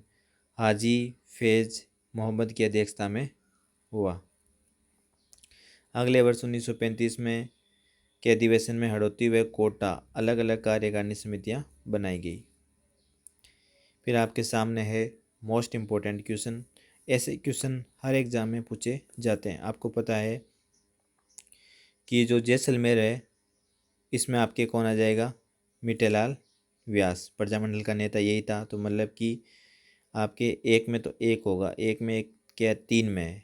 हाजी फैज मोहम्मद की अध्यक्षता में हुआ। अगले वर्ष 1935 में के अधिवेशन में हड़ौती व कोटा अलग अलग कार्यकारिणी समितियां बनाई गई। फिर आपके सामने है मोस्ट इम्पोर्टेंट क्वेश्चन, ऐसे क्वेश्चन हर एग्जाम में पूछे जाते हैं। आपको पता है कि जो जैसलमेर है इसमें आपके कौन आ जाएगा? मीठेलाल व्यास, प्रजामंडल का नेता यही था। तो मतलब कि आपके एक में तो एक होगा, एक में एक क्या, तीन में है।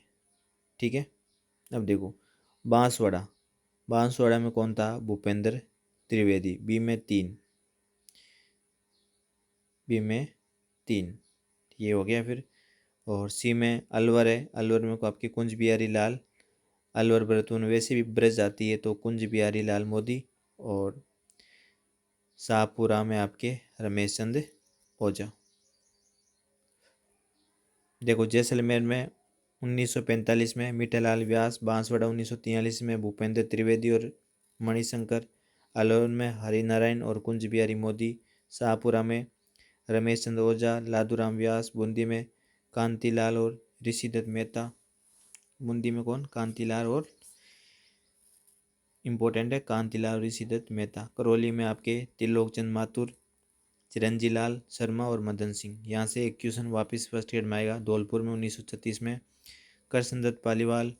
ठीक है, अब देखो बांसवाड़ा, बांसवाड़ा में कौन था? भूपेंद्र त्रिवेदी, बी में तीन, बी में तीन, ये हो गया। फिर और सी में अलवर है, अलवर में को आपके कुंज बिहारी लाल, अलवर भरतपुर वैसे भी ब्रज आती है तो कुंज बिहारी लाल मोदी। और शाहपुरा में आपके रमेश चंद्र ओझा। देखो जैसलमेर में 1945 में मीठालाल व्यास, बांसवाड़ा 1943 में भूपेंद्र त्रिवेदी और मणिशंकर, अलवर में हरिनारायण और कुंज बिहारी मोदी, शाहपुरा में रमेश चंद्र ओझा, लादूराम व्यास, बूंदी में कांतिलाल और ऋषिदत्त मेहता। बूंदी में कौन? कांतिलाल और इम्पोर्टेंट है कांतिलाल और ऋषिदत्त मेहता। करौली में आपके त्रिलोकचंद माथुर, चिरंजी लाल शर्मा और मदन सिंह। यहाँ से एक क्वेश्चन वापस फर्स्ट ग्रेड में आएगा। धौलपुर में 1936 में करसनदत्त पालीवाल,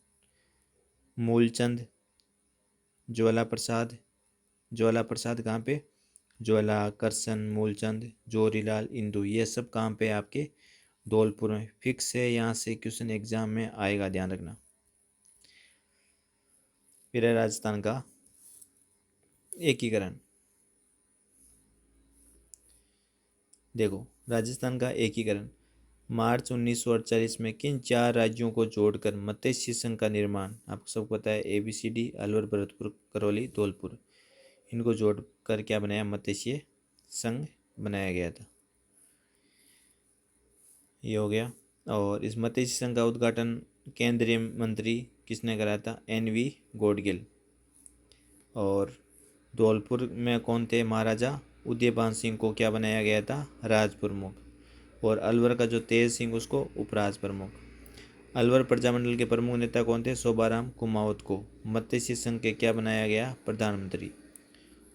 मूलचंद, ज्वाला प्रसाद, ज्वाला प्रसाद कहाँ पे? ज्वाला, करसन, मूलचंद, जोरीलाल, इंदू, ये सब कहाँ पे आपके? धौलपुर में। फिक्स है, यहाँ से क्वेश्चन एग्जाम में आएगा, ध्यान रखना। फिर है राजस्थान का एकीकरण। देखो राजस्थान का एकीकरण मार्च 1948 में किन चार राज्यों को जोड़कर मत्स्य संघ का निर्माण, आपको सब पता है ABCD, अलवर, भरतपुर, करौली, धौलपुर, इनको जोड़कर क्या बनाया? मत्स्य संघ बनाया गया था। ये हो गया। और इस मत्स्य संघ का उद्घाटन केंद्रीय मंत्री किसने कराया था? NV गौडगिल। और धौलपुर में कौन थे? महाराजा उदयभान सिंह को क्या बनाया गया था? राज प्रमुख। और अलवर का जो तेज सिंह उसको उपराज प्रमुख। अलवर प्रजामंडल के प्रमुख नेता कौन थे? शोभाराम कुमावत को मत्स्य संघ के क्या बनाया गया? प्रधानमंत्री।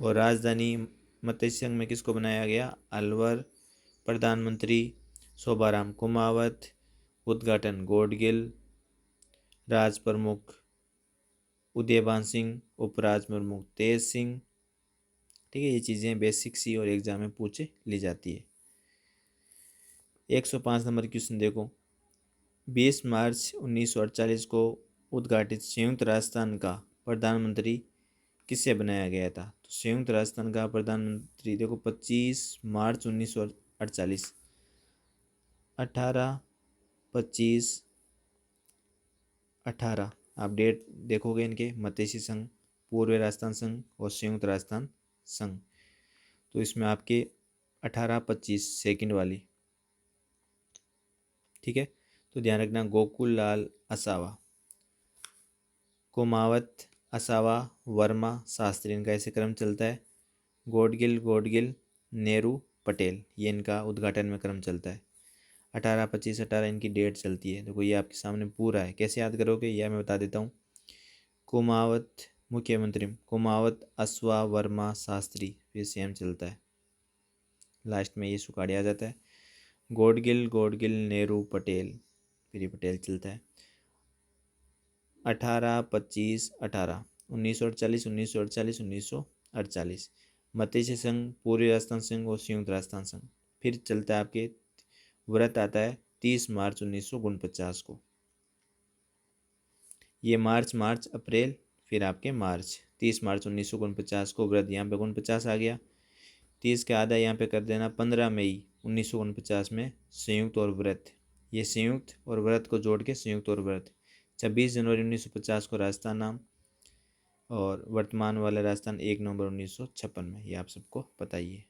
और राजधानी मत्स्य संघ में किसको बनाया गया? अलवर, प्रधानमंत्री शोभाराम कुमावत, उद्घाटन गौडगिल, राज प्रमुख उदयभान सिंह, उपराज प्रमुख तेज सिंह। ठीक है, ये चीज़ें बेसिक सी और एग्जाम में पूछ ली जाती है। 105 नंबर क्वेश्चन देखो, 20 मार्च 1948 को उद्घाटित संयुक्त राजस्थान का प्रधानमंत्री किसे बनाया गया था? तो संयुक्त राजस्थान का प्रधानमंत्री देखो 25 मार्च 1948, 18, 25, 18, आप डेट देखोगे इनके, मत्स्य संघ, पूर्व राजस्थान संघ और संयुक्त राजस्थान संघ। तो इसमें आपके 18, 25 सेकंड वाली। ठीक है, तो ध्यान रखना गोकुल लाल असावा, कुमावत, असावा, वर्मा, शास्त्री, इनका ऐसे क्रम चलता है। गौडगिल, गौडगिल, नेहरू, पटेल, ये इनका उद्घाटन में क्रम चलता है। 18, 25, 18 इनकी डेट चलती है। देखो ये आपके सामने पूरा है, कैसे याद करोगे यह मैं बता देता हूँ। कुमावत मुख्यमंत्री, कुमावत अश्वा वर्मा शास्त्री, फिर सेम चलता है, लास्ट में ये सुखाड़ी आ जाता है। गोडगिल गोडगिल नेहरू पटेल, फिर ये पटेल चलता है। 18, 25, 18, 1948, 1948, 1948, मत्स्य संघ, पूर्वी राजस्थान संघ और संयुक्त राजस्थान संघ। फिर चलता है आपके व्रत आता है 30 मार्च 1949 को। ये मार्च अप्रैल, फिर आपके मार्च 30 मार्च 1949 को व्रत, यहाँ पे 49 आ गया। 30 के आधा यहाँ पे कर देना, 15 मई 1949 में संयुक्त और व्रत, ये संयुक्त और व्रत को जोड़ के संयुक्त और व्रत। 26 जनवरी 1950 को राजस्थान नाम, और वर्तमान वाला राजस्थान 1 नवंबर 1956 में, ये आप सबको पता ही है।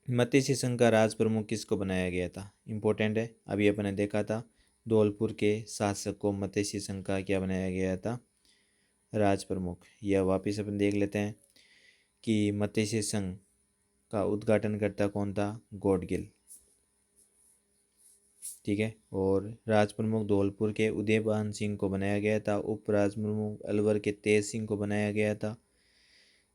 मत्स्य संघ का राज प्रमुख किसको बनाया गया था, इंपॉर्टेंट है। अभी अपने देखा था धौलपुर के शासक को मत्स्य संघ का क्या बनाया गया था, राज प्रमुख। यह वापिस अपन देख लेते हैं कि मत्स्य संघ का उद्घाटन करता कौन था, गॉडगिल, ठीक है। और राज प्रमुख धौलपुर के उदयभान सिंह को बनाया गया था। उप राज प्रमुख अलवर के तेज सिंह को बनाया गया था।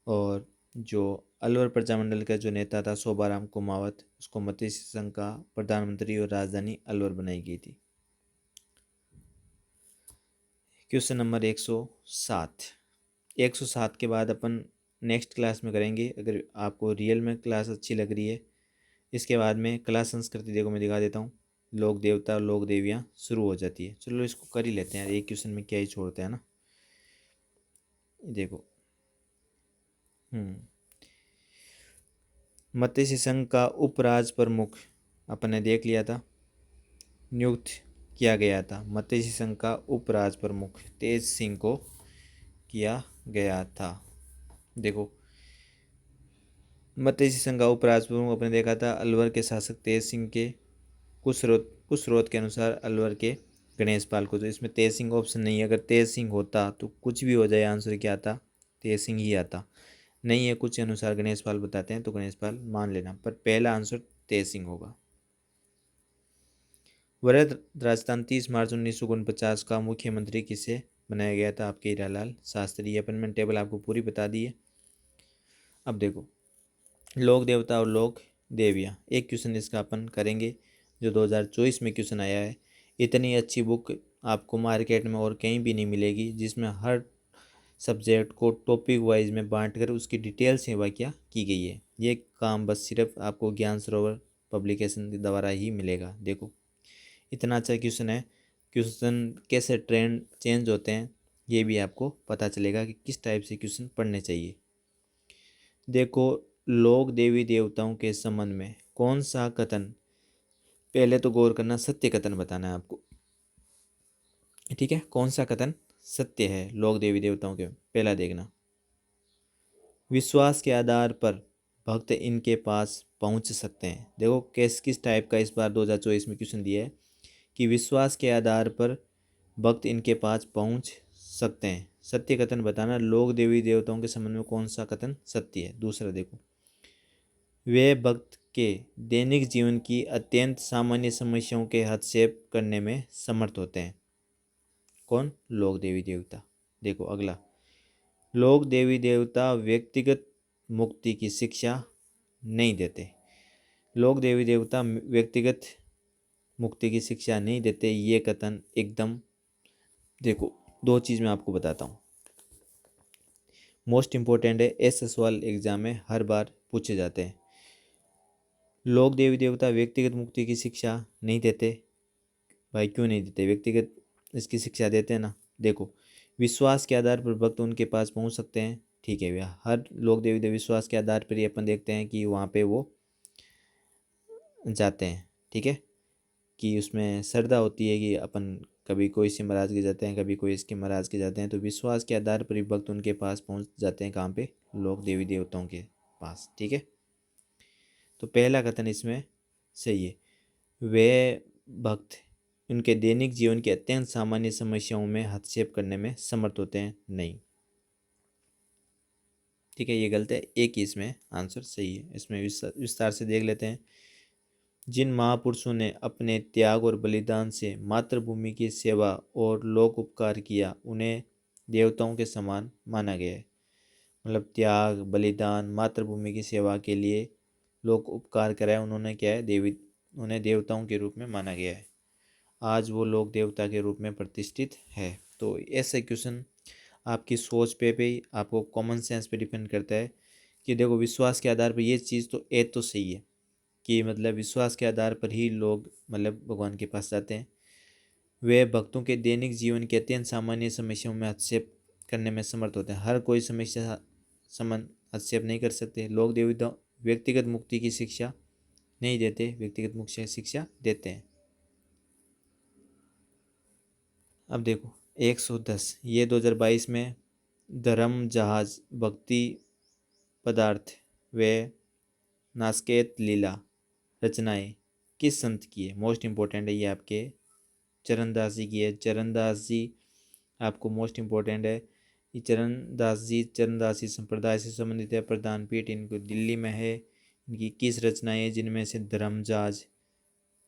और जो अलवर प्रजामंडल का जो नेता था शोभाराम कुमावत, उसको मत्स्य संघ का प्रधानमंत्री और राजधानी अलवर बनाई गई थी। Question number 107। 107 के बाद अपन नेक्स्ट क्लास में करेंगे। अगर आपको रियल में क्लास अच्छी लग रही है, इसके बाद में कला संस्कृति देखो मैं दिखा देता हूँ, लोक देवता और लोक देवियाँ शुरू हो जाती है। चलो इसको कर ही लेते हैं यार, एक क्वेश्चन में क्या ही छोड़ते हैं ना। देखो मत्स्य संघ का उपराज प्रमुख अपने देख लिया था, नियुक्त किया गया था। मत्स्य संघ का उपराज प्रमुख तेज सिंह को किया गया था। देखो मत्स्य संघ का उपराज प्रमुख अपने देखा था अलवर के शासक तेज सिंह के, कुछ स्रोत के अनुसार अलवर के गणेश पाल को। तो इसमें तेज सिंह ऑप्शन नहीं है, अगर तेज सिंह होता तो कुछ भी हो जाए आंसर क्या आता, तेज सिंह ही आता। नहीं है, कुछ अनुसार गणेश पाल बताते हैं तो गणेश पाल मान लेना, पर पहला आंसर तेज सिंह होगा। वृहद राजस्थान 30 मार्च 1949 का मुख्यमंत्री किसे बनाया गया था, आपके हीरालाल शास्त्री। अपॉइंटमेंट टेबल आपको पूरी बता दी है। अब देखो लोक देवता और लोक देवियाँ, एक क्वेश्चन इसका अपन करेंगे जो 2024 में क्वेश्चन आया है। इतनी अच्छी बुक आपको मार्केट में और कहीं भी नहीं मिलेगी, जिसमें हर सब्जेक्ट को टॉपिक वाइज में बांट कर उसकी डिटेल से व्याख्या की गई है। ये काम बस सिर्फ आपको ज्ञान सरोवर पब्लिकेशन के द्वारा ही मिलेगा। देखो इतना अच्छा क्वेश्चन है, क्वेश्चन कैसे ट्रेंड चेंज होते हैं ये भी आपको पता चलेगा कि किस टाइप से क्वेश्चन पढ़ने चाहिए। देखो लोक देवी देवताओं के संबंध में कौन सा कथन, पहले तो गौर करना, सत्य कथन बताना है आपको, ठीक है। कौन सा कथन सत्य है लोक देवी देवताओं के, पहला देखना, विश्वास के आधार पर भक्त इनके पास पहुंच सकते हैं। देखो किस टाइप का इस बार 2024 में क्वेश्चन दिया है कि विश्वास के आधार पर भक्त इनके पास पहुंच सकते हैं। सत्य कथन बताना, लोक देवी देवताओं के संबंध में कौन सा कथन सत्य है। दूसरा देखो, वे भक्त के दैनिक जीवन की अत्यंत सामान्य समस्याओं के हस्तक्षेप करने में समर्थ होते हैं। कौन, लोक देवी देवता। देखो अगला, लोक देवी देवता व्यक्तिगत मुक्ति की शिक्षा नहीं देते। लोक देवी देवता व्यक्तिगत मुक्ति की शिक्षा नहीं देते, ये कथन एकदम, देखो दो चीज़ मैं आपको बताता हूँ, मोस्ट इम्पोर्टेंट है, सवाल एग्जाम में हर बार पूछे जाते हैं। लोक देवी देवता व्यक्तिगत मुक्ति की शिक्षा नहीं देते। भाई क्यों नहीं देते, व्यक्तिगत इसकी शिक्षा देते हैं ना। देखो विश्वास के आधार पर भक्त उनके पास पहुंच सकते हैं, ठीक है भैया। हर लोक देवी देव विश्वास के आधार पर ही अपन देखते हैं कि वहाँ पे वो जाते हैं, ठीक है, कि उसमें श्रद्धा होती है कि अपन कभी कोई से महाराज के जाते हैं, कभी कोई इसके महाराज के जाते हैं, तो विश्वास के आधार पर ही भक्त उनके पास पहुंच जाते हैं। कहाँ पे, लोक देवी देवताओं के पास, ठीक है। तो पहला कथन इसमें सही है, वे भक्त उनके दैनिक जीवन के अत्यंत सामान्य समस्याओं में हस्तक्षेप करने में समर्थ होते हैं, नहीं। ठीक है, ये गलत है, एक ही इसमें आंसर सही है। इसमें विस्तार से देख लेते हैं। जिन महापुरुषों ने अपने त्याग और बलिदान से मातृभूमि की सेवा और लोक उपकार किया उन्हें देवताओं के समान माना गया है। मतलब त्याग, बलिदान, मातृभूमि की सेवा के लिए लोक उपकार कराए, उन्होंने क्या है, उन्हें देवताओं के रूप में माना गया है। आज वो लोग देवता के रूप में प्रतिष्ठित है। तो ऐसे क्वेश्चन आपकी सोच पे आपको कॉमन सेंस पे डिपेंड करता है कि देखो विश्वास के आधार पर ये चीज़ तो तो सही है कि मतलब विश्वास के आधार पर ही लोग मतलब भगवान के पास जाते हैं। वे भक्तों के दैनिक जीवन के अत्यंत सामान्य समस्याओं में हस्तक्षेप करने में समर्थ होते हैं। हर कोई समस्या समन हस्तक्षेप नहीं कर सकते। लोग देवता व्यक्तिगत मुक्ति की शिक्षा नहीं देते, व्यक्तिगत मुक्ति की शिक्षा देते हैं। अब देखो 110, ये 2022 में धर्म जहाज भक्ति पदार्थ व नास्केत लीला रचनाएं किस संत की है? मोस्ट इम्पोर्टेंट है ये आपके चरणदास जी की है। चरणदास जी आपको मोस्ट इम्पोर्टेंट है। ये चरणदासी संप्रदाय से संबंधित है। प्रधान पीठ इनको दिल्ली में है। इनकी किस रचनाएं जिनमें से धर्मजाज,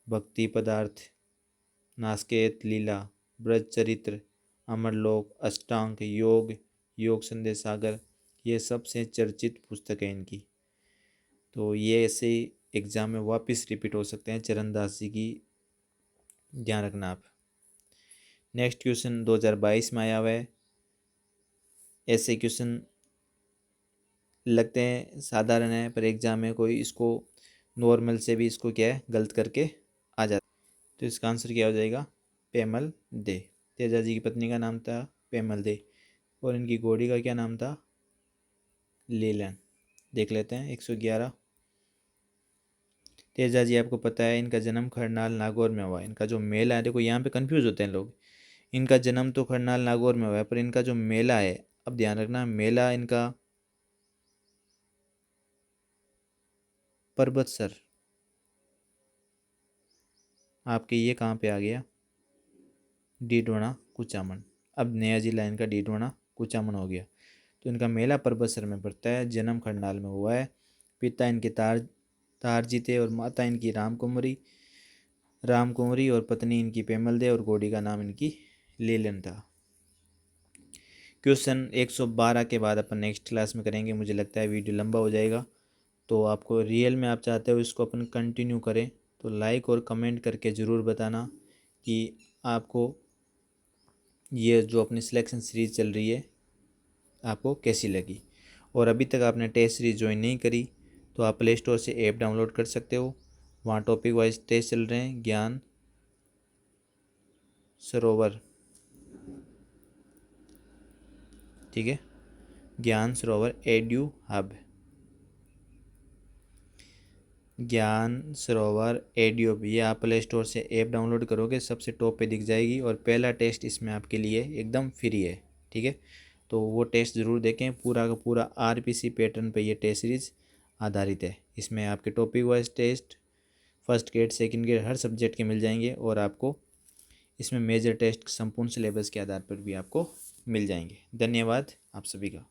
भक्ति पदार्थ, नास्केत लीला, ब्रज चरित्र, अमरलोक, अष्टांग योग, योग संदेश सागर, ये सबसे चर्चित पुस्तक है इनकी। तो ये ऐसे एग्जाम में वापस रिपीट हो सकते हैं, चरणदास जी की ध्यान रखना आप। नेक्स्ट क्वेश्चन 2022 में आया हुआ है। ऐसे क्वेश्चन लगते हैं साधारण है, पर एग्जाम में कोई इसको नॉर्मल से भी इसको क्या है गलत करके आ जाता है। तो इसका आंसर क्या हो जाएगा? पेमल दे। तेजा जी की पत्नी का नाम था पेमल दे और इनकी घोड़ी का क्या नाम था? लीलन। देख लेते हैं 111। तेजा जी आपको पता है इनका जन्म खरनाल नागौर में हुआ है। इनका जो मेला है, देखो यहाँ पे कंफ्यूज होते हैं लोग। इनका जन्म तो खरनाल नागौर में हुआ है, पर इनका जो मेला है, अब ध्यान रखना, मेला इनका पर्वतसर आपके ये कहाँ पे आ गया? डीडोना कुचामन। अब नया जिला इनका डीडोना कुचामन हो गया। तो इनका मेला पर्वतसर में पड़ता है। जन्म खरनाल में हुआ है। पिता इनके तारजी थे और माता इनकी रामकुंवरी और पत्नी इनकी पेमल दे और घोड़ी का नाम इनकी लीलन था। क्वेश्चन 112 के बाद अपन नेक्स्ट क्लास में करेंगे। मुझे लगता है वीडियो लंबा हो जाएगा, तो आपको रियल में आप चाहते हो इसको अपन कंटिन्यू करें तो लाइक और कमेंट करके ज़रूर बताना कि आपको ये जो अपनी सिलेक्शन सीरीज़ चल रही है आपको कैसी लगी। और अभी तक आपने टेस्ट सीरीज़ ज्वाइन नहीं करी तो आप प्ले स्टोर से ऐप डाउनलोड कर सकते हो। वहाँ टॉपिक वाइज टेस्ट चल रहे हैं। ज्ञान सरोवर, ठीक है, ज्ञान सरोवर एड्यू हब, ज्ञान सरोवर एडियो भी, ये आप प्ले स्टोर से ऐप डाउनलोड करोगे सबसे टॉप पे दिख जाएगी। और पहला टेस्ट इसमें आपके लिए एकदम फ्री है, ठीक है। तो वो टेस्ट ज़रूर देखें। पूरा का पूरा आरपीसी पैटर्न पे ये टेस्ट सीरीज़ आधारित है। इसमें आपके topic wise test first grade second grade हर सब्जेक्ट के मिल जाएंगे और आपको इसमें मेजर टेस्ट संपूर्ण सिलेबस के आधार पर भी आपको मिल जाएंगे। धन्यवाद आप सभी का।